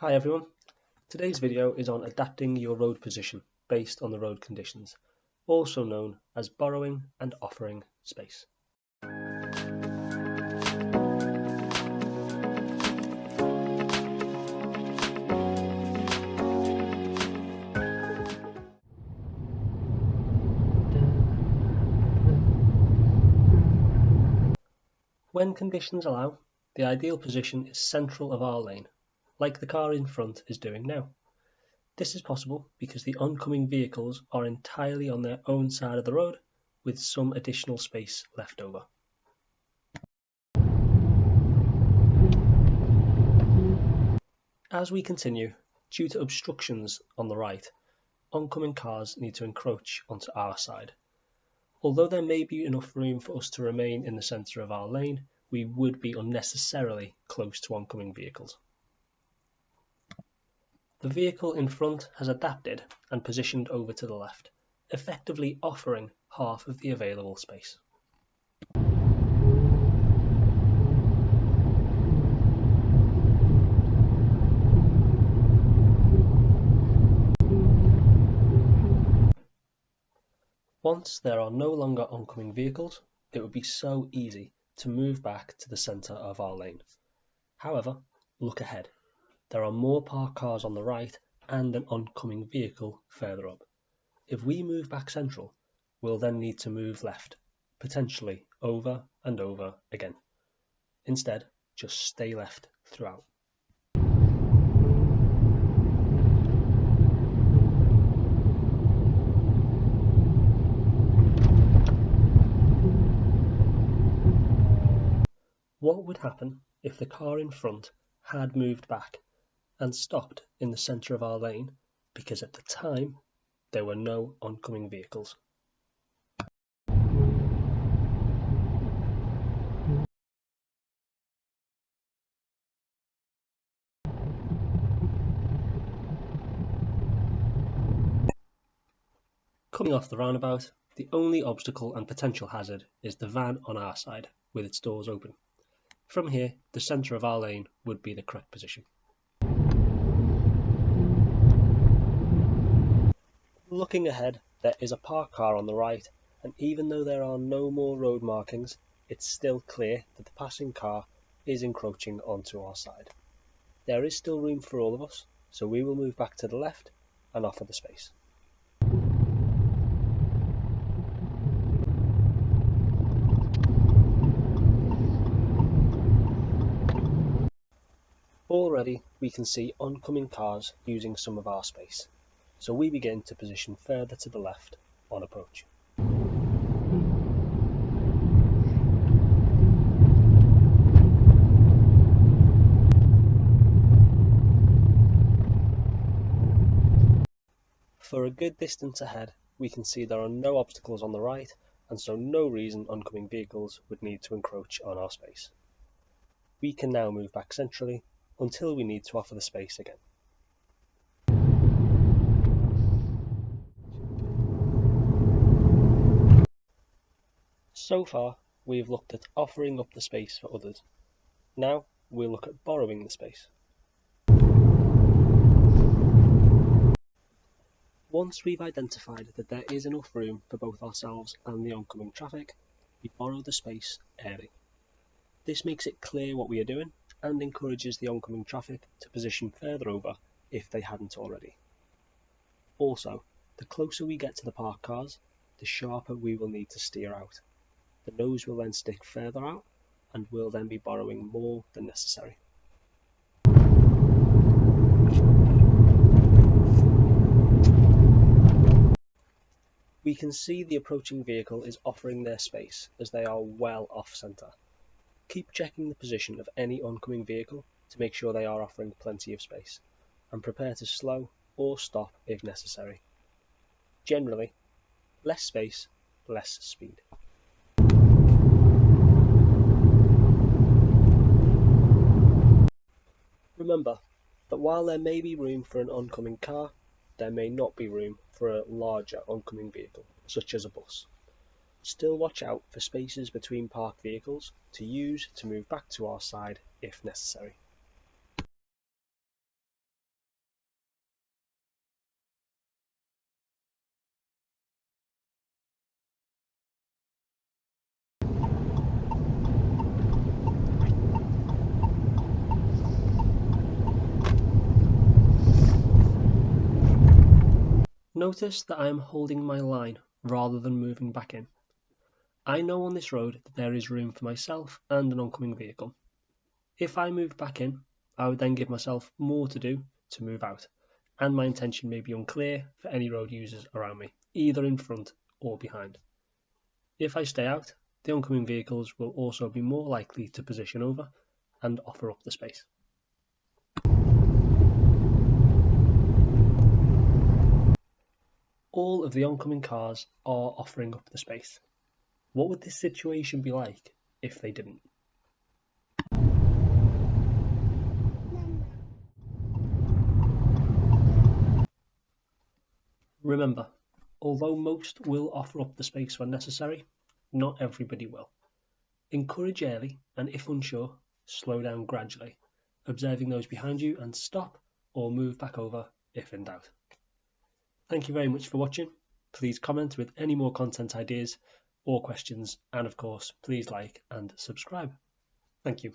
Hi everyone, today's video is on adapting your road position based on the road conditions, also known as borrowing and offering space. When conditions allow, the ideal position is central of our lane, like the car in front is doing now. This is possible because the oncoming vehicles are entirely on their own side of the road with some additional space left over. As we continue, due to obstructions on the right, oncoming cars need to encroach onto our side. Although there may be enough room for us to remain in the centre of our lane, we would be unnecessarily close to oncoming vehicles. The vehicle in front has adapted and positioned over to the left, effectively offering half of the available space. Once there are no longer oncoming vehicles, it would be so easy to move back to the centre of our lane. However, look ahead. There are more parked cars on the right and an oncoming vehicle further up. If we move back central, we'll then need to move left, potentially over and over again. Instead, just stay left throughout. What would happen if the car in front had moved back and stopped in the centre of our lane because at the time there were no oncoming vehicles? Coming off the roundabout, the only obstacle and potential hazard is the van on our side with its doors open. From here, the centre of our lane would be the correct position. Looking ahead, there is a parked car on the right, and even though there are no more road markings, it's still clear that the passing car is encroaching onto our side. There is still room for all of us, so we will move back to the left and offer the space. Already we can see oncoming cars using some of our space, so we begin to position further to the left on approach. For a good distance ahead, we can see there are no obstacles on the right, and so no reason oncoming vehicles would need to encroach on our space. We can now move back centrally until we need to offer the space again. So far, we have looked at offering up the space for others. Now, we'll look at borrowing the space. Once we've identified that there is enough room for both ourselves and the oncoming traffic, we borrow the space early. This makes it clear what we are doing and encourages the oncoming traffic to position further over if they hadn't already. Also, the closer we get to the parked cars, the sharper we will need to steer out. The nose will then stick further out and will then be borrowing more than necessary. We can see the approaching vehicle is offering their space as they are well off centre. Keep checking the position of any oncoming vehicle to make sure they are offering plenty of space, and prepare to slow or stop if necessary. Generally, less space, less speed. Remember that while there may be room for an oncoming car, there may not be room for a larger oncoming vehicle, such as a bus. Still watch out for spaces between parked vehicles to use to move back to our side if necessary. Notice that I am holding my line rather than moving back in. I know on this road that there is room for myself and an oncoming vehicle. If I move back in, I would then give myself more to do to move out, and my intention may be unclear for any road users around me, either in front or behind. If I stay out, the oncoming vehicles will also be more likely to position over and offer up the space. All of the oncoming cars are offering up the space. What would this situation be like if they didn't? Remember, although most will offer up the space when necessary, not everybody will. Encourage early, and if unsure, slow down gradually, observing those behind you and stop or move back over if in doubt. Thank you very much for watching. Please comment with any more content ideas or questions, and of course, please like and subscribe. Thank you.